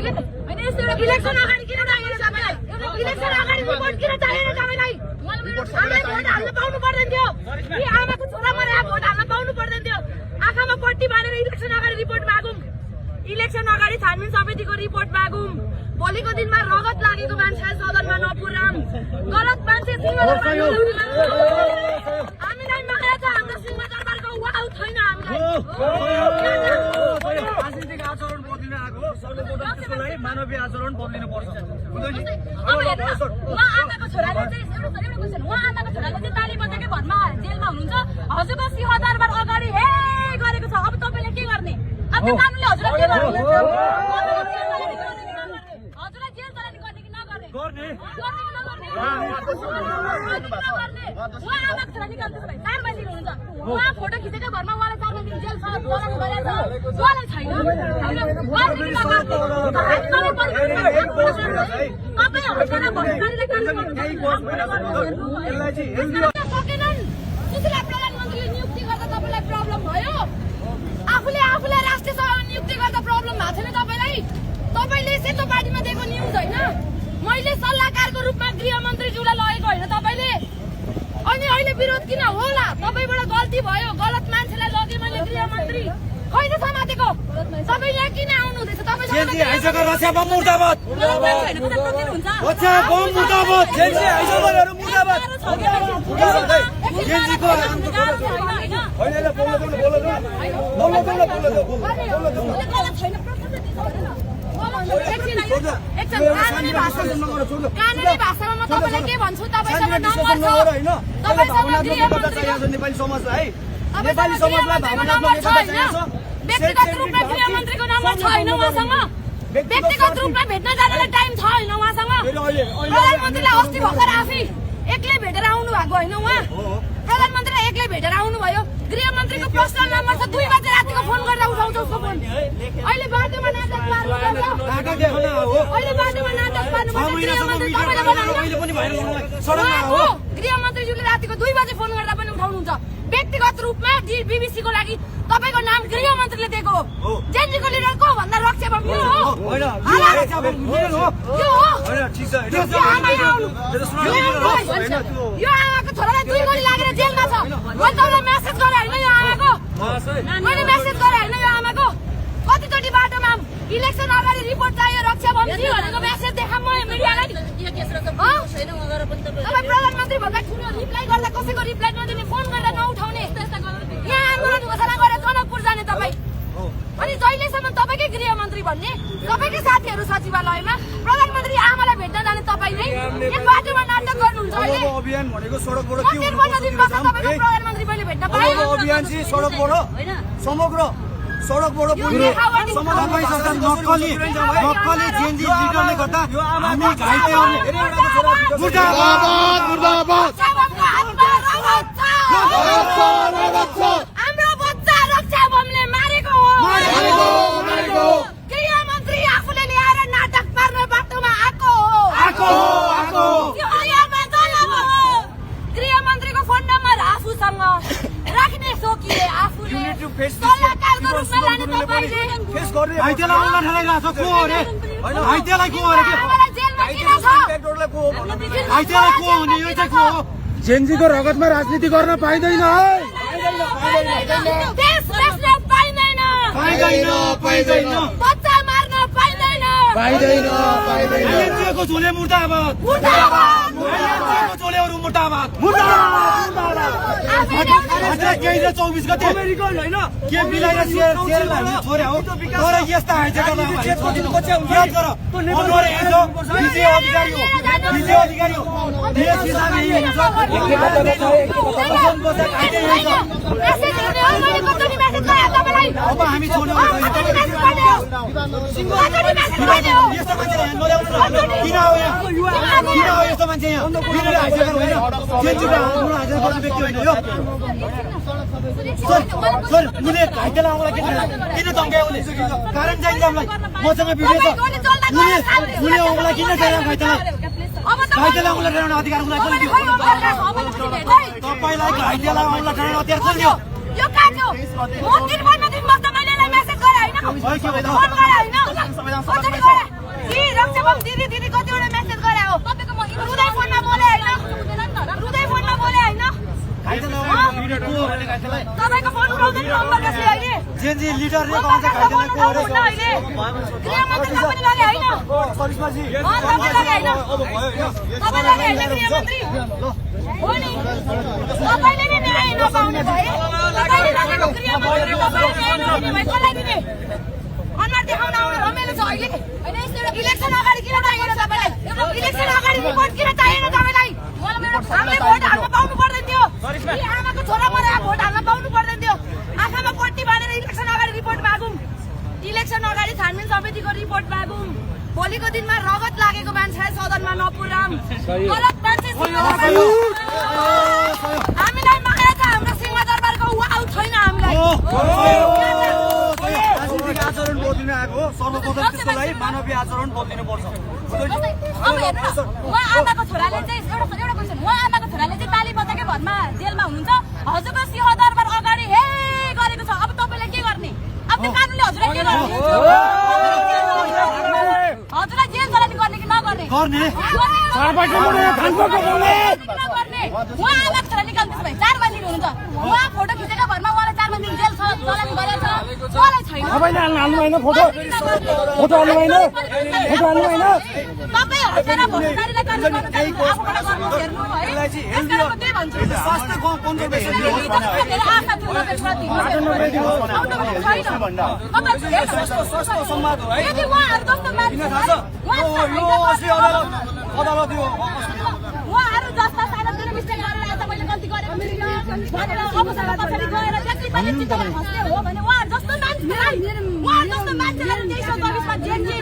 अहिले हैन यस्तो एउटा इलेक्सन अगाडि किन चाहियो तपाईलाई इलेक्सन अगाडि रिपोर्ट किन चाहिएन तपाईलाई हामीलाई भोट हाल्न पाउनु पर्दैन थियो यी आमाको छोरा मरे भोट हाल्न पाउनु पर्दैन थियो आँखामा पट्टी बाँधेर इलेक्सन अगाडि रिपोर्ट मागौँ इलेक्सन अगाडि छानबिन समितिको रिपोर्ट मागौँ भोलिको दिनमा रगत लागेको मान्छे सदनमा नपुर्याम गलत मान्छे हामीलाई मागेर छ हाम्रो सिंहदरबारको वाउ छैन हामीलाई राजनीतिक आचरण बदलिन आएको सर्वप्रथम त्यसको लागि मानवीय आचरण बदलिनु पर्छ आमाको छोराले चाहिँ एउटा क्वेसन आमाको छोराले चाहिँ ताली बजाएकै भरमा जेलमा हुनुहुन्छ हजुरको सिंहदरबार अगाडि हे गरेको छ अब तपाईँले के गर्ने अब त्यो कानुनले हजुरलाई के गर्नु हजुरलाई जेल चलानी गर्ने कि नगर्ने गर्ने आमाको छोरा निकाल्दैछ भाइ 4 माइल हुनुहुन्छ उहाँ फोटो खिचेको घरमा उहाँलाई 4 माइल जेल छ चलानी गरेको छ उहाँलाई छैन सकेनन् सुशीला प्रधानमन्त्रीले नियुक्ति गर्दा तपाईँलाई प्रब्लम भयो आफूले राष्ट्रिय सभामा नियुक्ति गर्दा प्रब्लम भएको छैन तपाईँले सेतो पार्टीमा दिएको न्युज होइन मैले सल्लाहकारको रूपमा गृहमन्त्रीज्यूलाई लगेको होइन तपाईँले अनि अहिले विरोध किन होला तपाईँबाट गल्ती भयो गलत मान्छेलाई लगे मैले गृहमन्त्री होइन समातेको तपाईँले किन आउनु हुँदैछ कानुनी भाषामा म तपाईँलाई के भन्छु तपाईँसँग नम्बर छ तपाईँसँग नेपाली समाजलाई व्यक्तिगत रूपमा गृहमन्त्रीको नम्बर छ होइन उहाँसँग व्यक्तिगत रूपमा भेट्न जानलाई टाइम छ होइन उहाँसँग प्रधानमन्त्रीलाई अस्ति भर्खर आफै एक्लै भेटेर आउनु भएको होइन उहाँ प्रधानमन्त्रीलाई एक्लै भेटेर आउनुभयो गृहमन्त्रीको पर्सनल नम्बर छ 2 बजे रातिको फोन गर्दा उठाउँछ उसको फोन अहिले बाटोमा नाटक पार्नु गृहमन्त्रीज्यूले रातिको 2 बजे फोन गर्दा पनि उठाउनुहुन्छ व्यक्तिगत रूपमा बीबीसीको लागि तपाईँको नाम गृहमन्त्रीले दिएको हो जेनजीको लिडर को भन्दा रक्षा बम यो हो यो आमाको छोरालाई 2 गोली लागेर जेलमा छ मैले तपाईँलाई मेसेज गरे होइन यो आमाको मैले मेसेज गरे होइन यो आमाको कतिचोटि बाटोमा इलेक्सन अगाडि रिपोर्ट चाहियो रक्षा बमजी भनेको मेसेज देखाम म मिडियालाई तपाईँ प्रधानमन्त्री भन्दा ठुलो रिप्लाई गर्दा कसैको रिप्लाई नदिने फोन गर्दा नउठाउने यहाँ आन्दोलन घोषणा गरेर जनकपुर जाने तपाईँ अनि जहिलेसम्म तपाईँकै गृहमन्त्री भन्ने तपाईँकै साथीहरू सचिवालयमा प्रधानमन्त्री आमालाई भेट्न जाने तपाईँ नै एक बाटोमा नाटक गर्नुहुन्छ अहिले अभियान भनेको सडकबाट के प्रधानमन्त्री मैले भेट्न पाएँ अभियान चाहिँ सडकबाट समग्र सडकबाट नक्कली जेनजी लिडरले गर्दा हामी घाइते हाम्रो बच्चा रक्षा बमले मारेको हो गृहमन्त्री आफूले ल्याएर नाटक पार्न बाटोमा आएको हो गृहमन्त्रीको फोन नम्बर आफूसँग राख्ने सोकिए आफूले सल्लाहकारको रूपमा लाने तपाईले घाइतेलाई आउन थालिरहेको को हो रे घाइतेलाई को हो रे जेलमा किन छ घाइतेलाई को हुने यो चाहिँ को हो जेनजीको रगतमा राजनीति गर्न पाइँदैन है देश बेच्न पाइँदैन बच्चा मार्न पाइँदैन जेनजीको झोले मुर्दाबाद झोलेहरू मुर्दाबाद केही 24 गते अमेरिकन होइन के मिलाएर छोरे हो तर यस्ता हाइजे गर्दा याद गर विजय अधिकारी हो देश हिसाबले अब हामी छोड्यौँ किन हो यस्तो मान्छे यहाँ हाइजे गर्नु होइन हाइजे गर्ने व्यक्ति होइन यो सर मुले घाइतेलाई आउँला किन धम्कायो उसले कारण चाहिन्छ हामीलाई मसँग भिडियो छ मुले आउँला किन चाहियो घाइतेलाई आउँला ठहराउने अधिकार उसलाई कसले दियो तपाईँलाई घाइतेलाई आउँला ठहराउने अधिकार कसले दियो यो काट्यो म 3 महिना दिन बस्दा मैले मेसेज गरे हैन फोन गरे हैन को हो भने घाइतेलाई तपाईको फोन उठाउँदैन नम्बर कसले अहिले जेनजी लिडरले भन्छ घाइतेलाई को हो रहेछ अहिले गृहमन्त्री पनि लगे हैन करिश्माजी तपाईँ लगे हैन तपाईँ लगे हैन गृहमन्त्री हो नि तपाईले नै न्याय नपाउने भए तपाईले लगेको गृहमन्त्री तपाईले न्याय नपाउने भए कसलाई दिने अनुहार देखाउन आउनु रमाइलो छ अहिले हैन यस्तो एउटा इलेक्सन अगाडि किन चाहिएन तपाईलाई इलेक्सन अगाडि रिपोर्ट किन चाहिएन तपाईलाई मलाई मेरो हामीले भोट हाल्न पाउनु पर्दैन थियो यी आमाको छोरा मरे भोट हाल्न पाउनु पर्दैन थियो आँखामा पट्टी बाँधेर इलेक्सन अगाडि रिपोर्ट मागौँ इलेक्सन अगाडि छानबिन समितिको रिपोर्ट मागौँ भोलिको दिनमा रगत लागेको मान्छेलाई सदनमा नपुर्याम गलत मान्छे हामीलाई माया छ हाम्रो सिंहदरबारको वाउ छैन हामीलाई राजनीतिक आचरण बदलिन आएको हो सर्वप्रथम त्यसको लागि मानवीय आचरण बदलिनु पर्छ अब हेर्नु न उहाँ आमाको छोराले चाहिँ एउटा क्वेसन उहाँ आमाको छोराले चाहिँ ताली बजाएकै भरमा जेलमा हुनुहुन्छ हजुरको सिंहदरबार अगाडि हे गरेको छ अब तपाईँले के गर्ने अब त्यो कानुनले हजुरलाई के गर्ने हजुरलाई जेल चलानी गर्ने कि नगर्ने गर्ने उहाँ आमाको छोरा निकाल्नुहोस् भाइ 4 मान्छे हुनुहुन्छ उहाँ फोटो खिचेको भरमा उहाँलाई 4 मान्छे जेल चलानी गरेछ मलाई छैन तपाईले हाल्नु भएन फोटो फोटो हाल्नु भएन फोटो हाल्नु भएन तपाईँ हटेर भोटदारीलाई कानुन गर्नु चाहनुहुन्छ आफूबाट गर्नु हेर्नु है यसकारण म त्यही भन्छु स्वास्थ्य कन्जर्भेसन धेरै आशा थियो स्वास्थ्य संवाद हो है यदि उहाँहरू जस्तो मान्छे अदालत यो उहाँहरू जस्ता सानोतिनो मिस्टेक गरेर आज मैले गल्ती गरेको छैन भनेर अवसरमा पछाडि गएर व्यक्ति पनि चित्तमा खस्ने हो भने उहाँहरू जस्तो मान्छेलाई उहाँहरू जस्तो मान्छेलाई 2324 मा जेनजी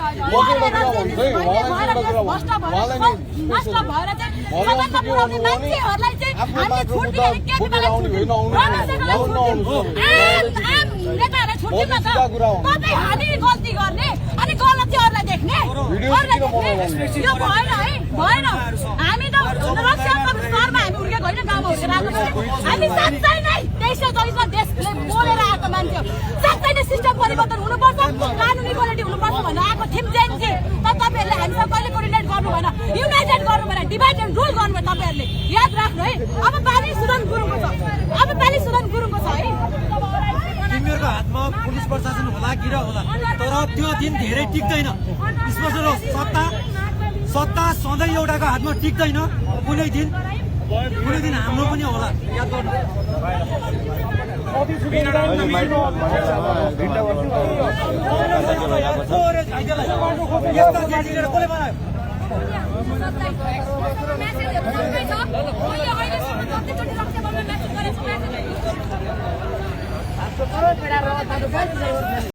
भ्रष्ट भएर चाहिँ सदनमा पुर्याउने मान्छेहरूलाई चाहिँ हामीले छुट दिने के नेताहरूलाई छुट दिन त तपाईँ हामी गल्ती गर्ने अनि गलतीहरूलाई देख्ने यो भएन है भएन हामी त रक्षा स्तरमा हामी हुर्केको होइन गाउँमा हुर्केर आएको हामी साँच्चै नै 2324 मा देशले बोलेर आएको मान्छे साँच्चै नै सिस्टम परिवर्तन हुनुपर्छ कानुन इक्वालिटी हुनुपर्छ भनेर आएको थियौँ जेनजी तर तपाईँहरूले हामीसँग कहिले कोर्डिनेट गर्नु भएन युनाइटेड गर्नु भएन डिभाइड एन्ड रुल गर्नु भयो तपाईँहरूले याद राख्नु है अब पाली सुदन गुरुङको छ अब पाली सुदन गुरुङको छ है तिमीहरूको हातमा पुलिस प्रशासन होला गिरा होला तर त्यो दिन धेरै टिक्दैन स्पष्ट रहोस् सत्ता सधैँ एउटाको हातमा टिक्दैन कुनै दिन हाम्रो पनि होला याद गर्नु मेसेज